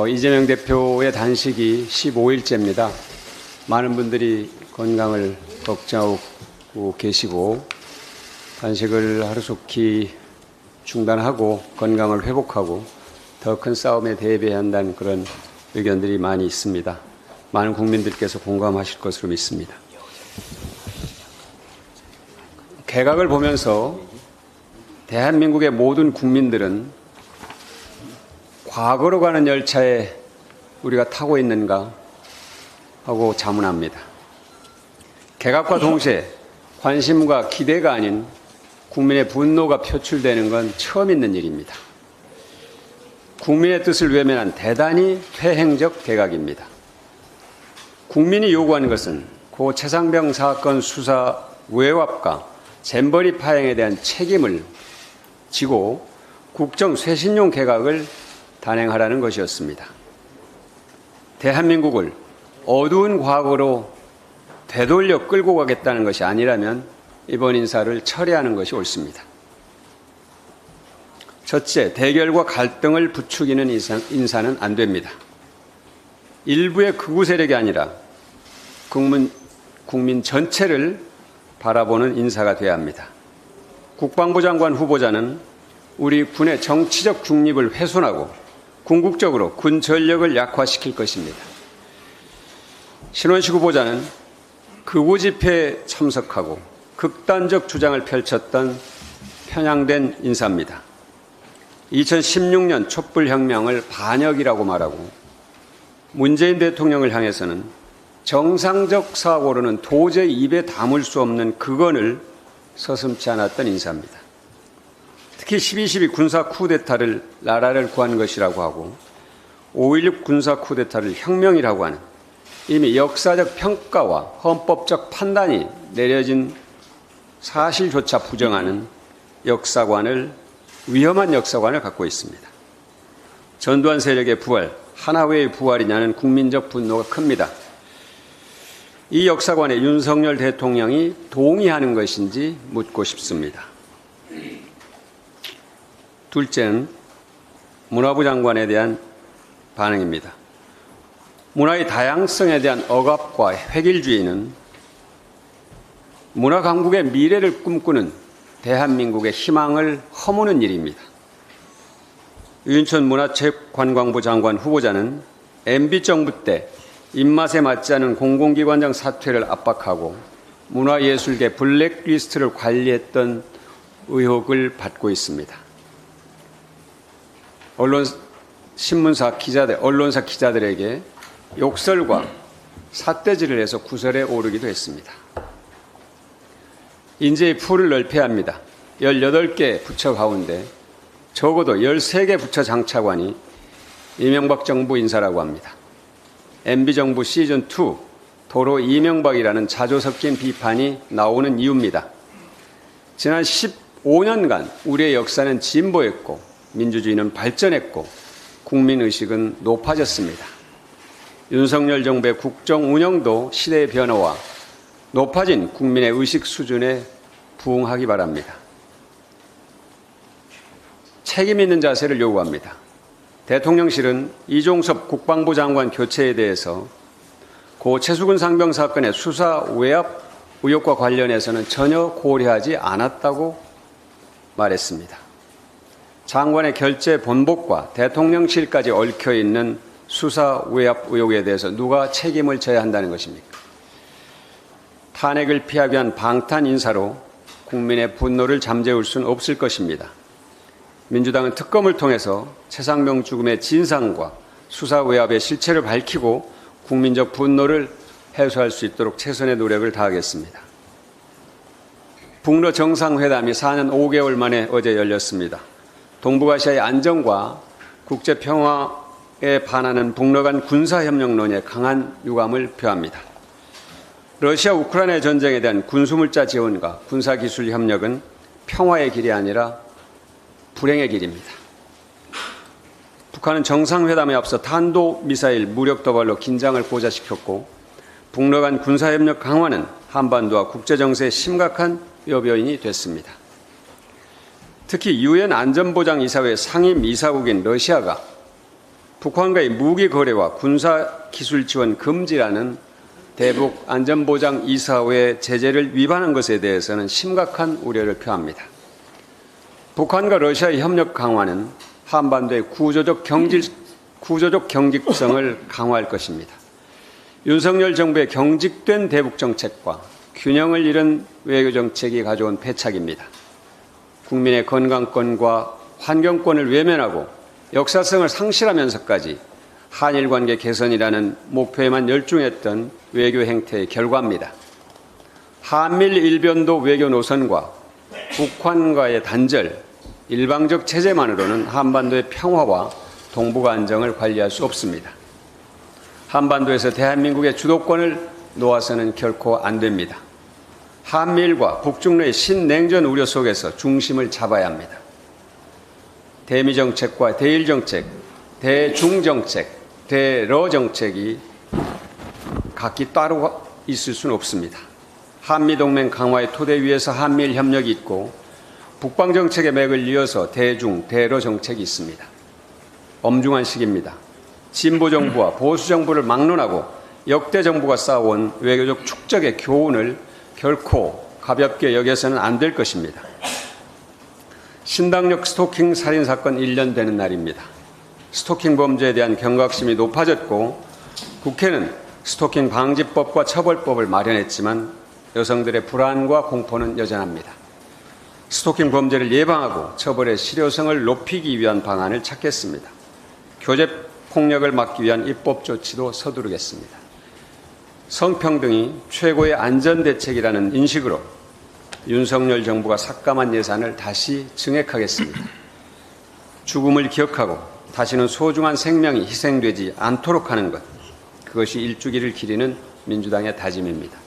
이재명 대표의 단식이 15일째입니다. 많은 분들이 건강을 걱정하고 계시고 단식을 하루속히 중단하고 건강을 회복하고 더 큰 싸움에 대비해야 한다는 그런 의견들이 많이 있습니다. 많은 국민들께서 공감하실 것으로 믿습니다. 개각을 보면서 대한민국의 모든 국민들은 과거로 가는 열차에 우리가 타고 있는가 하고 자문합니다. 개각과 동시에 관심과 기대가 아닌 국민의 분노가 표출되는 건 처음 있는 일입니다. 국민의 뜻을 외면한 대단히 퇴행적 개각입니다. 국민이 요구하는 것은 고 최상병 사건 수사 외압과 잼버리 파행에 대한 책임을 지고 국정 쇄신용 개각을 단행하라는 것이었습니다. 대한민국을 어두운 과거로 되돌려 끌고 가겠다는 것이 아니라면 이번 인사를 철회하는 것이 옳습니다. 첫째, 대결과 갈등을 부추기는 인사는 안 됩니다. 일부의 극우 세력이 아니라 국민 전체를 바라보는 인사가 돼야 합니다. 국방부 장관 후보자는 우리 군의 정치적 중립을 훼손하고 궁극적으로 군 전력을 약화시킬 것입니다. 신원식 후보자는 극우 집회에 참석하고 극단적 주장을 펼쳤던 편향된 인사입니다. 2016년 촛불혁명을 반역이라고 말하고 문재인 대통령을 향해서는 정상적 사고로는 도저히 입에 담을 수 없는 극언을 서슴지 않았던 인사입니다. 특히 12.12 군사 쿠데타를 나라를 구한 것이라고 하고 5.16 군사 쿠데타를 혁명이라고 하는 이미 역사적 평가와 헌법적 판단이 내려진 사실조차 부정하는 위험한 역사관을 갖고 있습니다. 전두환 세력의 부활, 하나회의 부활이냐는 국민적 분노가 큽니다. 이 역사관에 윤석열 대통령이 동의하는 것인지 묻고 싶습니다. 둘째는 문화부 장관에 대한 반응입니다. 문화의 다양성에 대한 억압과 획일주의는 문화 강국의 미래를 꿈꾸는 대한민국의 희망을 허무는 일입니다. 유인천 문화체육관광부 장관 후보자는 MB 정부 때 입맛에 맞지 않은 공공기관장 사퇴를 압박하고 문화예술계 블랙리스트를 관리했던 의혹을 받고 있습니다. 언론사 기자들에게 욕설과 삿대질을 해서 구설에 오르기도 했습니다. 인재의 풀을 넓혀야 합니다. 18개 부처 가운데 적어도 13개 부처 장차관이 이명박 정부 인사라고 합니다. MB정부 시즌2 도로 이명박이라는 자조 섞인 비판이 나오는 이유입니다. 지난 15년간 우리의 역사는 진보했고 민주주의는 발전했고 국민의식은 높아졌습니다. 윤석열 정부의 국정 운영도 시대의 변화와 높아진 국민의 의식 수준에 부응하기 바랍니다. 책임 있는 자세를 요구합니다. 대통령실은 이종섭 국방부 장관 교체에 대해서 고 최수근 상병 사건의 수사 외압 의혹과 관련해서는 전혀 고려하지 않았다고 말했습니다. 장관의 결재 번복과 대통령실까지 얽혀있는 수사 외압 의혹에 대해서 누가 책임을 져야 한다는 것입니까? 탄핵을 피하기 위한 방탄 인사로 국민의 분노를 잠재울 수는 없을 것입니다. 민주당은 특검을 통해서 최상병 죽음의 진상과 수사 외압의 실체를 밝히고 국민적 분노를 해소할 수 있도록 최선의 노력을 다하겠습니다. 북러 정상회담이 4년 5개월 만에 어제 열렸습니다. 동북아시아의 안정과 국제평화에 반하는 북러 간 군사협력론에 강한 유감을 표합니다. 러시아 우크라이나 전쟁에 대한 군수물자 지원과 군사기술 협력은 평화의 길이 아니라 불행의 길입니다. 북한은 정상회담에 앞서 탄도미사일 무력 도발로 긴장을 고조시켰고 북러 간 군사협력 강화는 한반도와 국제정세에 심각한 여변이 됐습니다. 특히 유엔 안전보장이사회 상임 이사국인 러시아가 북한과의 무기 거래와 군사 기술 지원 금지라는 대북 안전보장 이사회의 제재를 위반한 것에 대해서는 심각한 우려를 표합니다. 북한과 러시아의 협력 강화는 한반도의 구조적 경직성을 강화할 것입니다. 윤석열 정부의 경직된 대북 정책과 균형을 잃은 외교 정책이 가져온 패착입니다. 국민의 건강권과 환경권을 외면하고 역사성을 상실하면서까지 한일 관계 개선이라는 목표에만 열중했던 외교 행태의 결과입니다. 한밀 일변도 외교 노선과 북한과의 단절, 일방적 체제만으로는 한반도의 평화와 동북아 안정을 관리할 수 없습니다. 한반도에서 대한민국의 주도권을 놓아서는 결코 안 됩니다. 한미일과 북중러의 신냉전 우려 속에서 중심을 잡아야 합니다. 대미정책과 대일정책, 대중정책, 대러정책이 각기 따로 있을 수는 없습니다. 한미동맹 강화의 토대 위에서 한미일 협력이 있고 북방정책의 맥을 이어서 대중, 대러정책이 있습니다. 엄중한 시기입니다. 진보정부와 보수정부를 막론하고 역대 정부가 쌓아온 외교적 축적의 교훈을 결코 가볍게 여겨서는 안 될 것입니다. 신당역 스토킹 살인사건 1년 되는 날입니다. 스토킹 범죄에 대한 경각심이 높아졌고 국회는 스토킹 방지법과 처벌법을 마련했지만 여성들의 불안과 공포는 여전합니다. 스토킹 범죄를 예방하고 처벌의 실효성을 높이기 위한 방안을 찾겠습니다. 교제 폭력을 막기 위한 입법 조치도 서두르겠습니다. 성평등이 최고의 안전대책이라는 인식으로 윤석열 정부가 삭감한 예산을 다시 증액하겠습니다. 죽음을 기억하고 다시는 소중한 생명이 희생되지 않도록 하는 것, 그것이 일주기를 기리는 민주당의 다짐입니다.